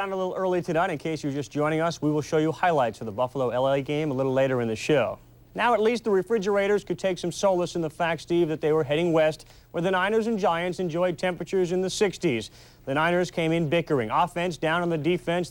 A little early tonight. In case you're just joining us, we will show you highlights of the Buffalo-LA game a little later in the show. Now at least the refrigerators could take some solace in the fact, Steve, that they were heading west, where the Niners and Giants enjoyed temperatures in the 60s. The Niners came in bickering. Offense down on the defense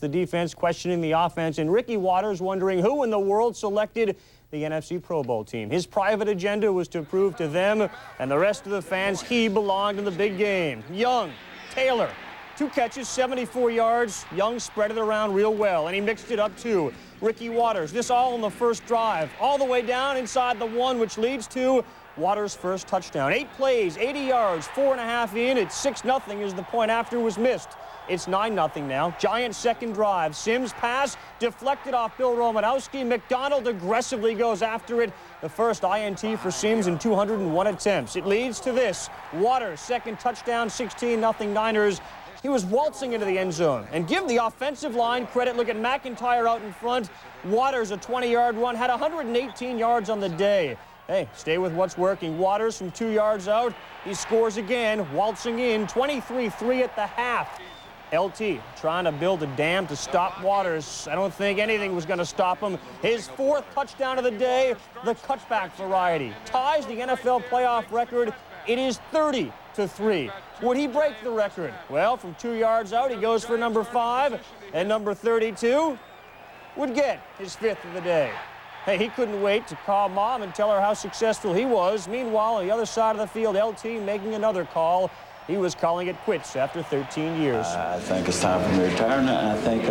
questioning the offense, and Ricky Watters wondering who in the world selected the NFC Pro Bowl team. His private agenda was to prove to them and the rest of the fans he belonged in the big game. Young, Taylor, 2 catches, 74 yards. Young spread it around real well, and he mixed it up too. Ricky Watters, this all on the first drive, all the way down inside the 1, which leads to Watters' first touchdown. 8 plays, 80 yards, 4.5 in. It's 6-0 as the point after was missed. It's 9-0 now. Giants' second drive. Sims pass, deflected off Bill Romanowski. McDonald aggressively goes after it. The first INT for Sims in 201 attempts. It leads to this. Watters' second touchdown, 16-0 Niners. He was waltzing into the end zone. And give the offensive line credit. Look at McIntyre out in front. Watters, a 20-yard run, had 118 yards on the day. Hey, stay with what's working. Watters from 2 yards out. He scores again, waltzing in, 23-3 at the half. LT trying to build a dam to stop Watters. I don't think anything was going to stop him. His 4th touchdown of the day, the cutback variety. Ties the NFL playoff record. It is 30-3. Would he break the record? Well, from 2 yards out, he goes for number 5, and number 32 would get his 5th of the day. Hey, he couldn't wait to call Mom and tell her how successful he was. Meanwhile, on the other side of the field, LT making another call. He was calling it quits after 13 years. I think it's time for me to retire, and I think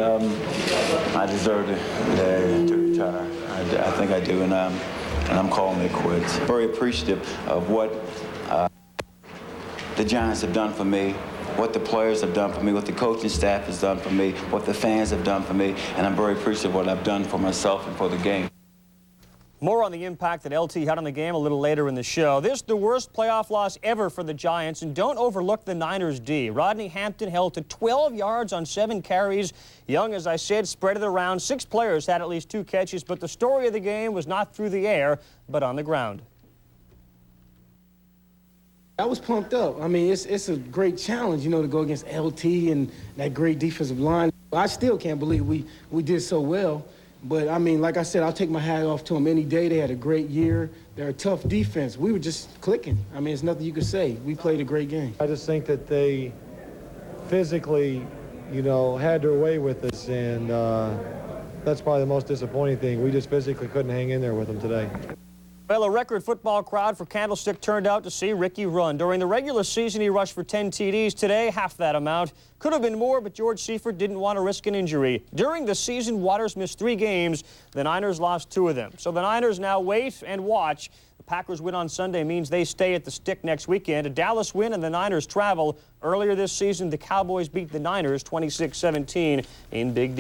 I deserve to retire. I think I do, and I'm calling it quits. Very appreciative of what the Giants have done for me, what the players have done for me, what the coaching staff has done for me, what the fans have done for me, and I'm very appreciative of what I've done for myself and for the game. More on the impact that LT had on the game a little later in the show. This is the worst playoff loss ever for the Giants, and don't overlook the Niners' D. Rodney Hampton held to 12 yards on 7 carries. Young, as I said, spread it around. 6 players had at least 2 catches, but the story of the game was not through the air, but on the ground. I was pumped up. I mean, it's a great challenge, you know, to go against LT and that great defensive line. I still can't believe we did so well. But, I mean, like I said, I'll take my hat off to them any day. They had a great year. They're a tough defense. We were just clicking. I mean, there's nothing you could say. We played a great game. I just think that they physically, you know, had their way with us, and that's probably the most disappointing thing. We just physically couldn't hang in there with them today. Well, a record football crowd for Candlestick turned out to see Ricky run. During the regular season, he rushed for 10 TDs. Today, half that amount. Could have been more, but George Seifert didn't want to risk an injury. During the season, Watters missed 3 games. The Niners lost 2 of them. So the Niners now wait and watch. The Packers win on Sunday means they stay at the stick next weekend. A Dallas win and the Niners travel. Earlier this season, the Cowboys beat the Niners 26-17 in Big D.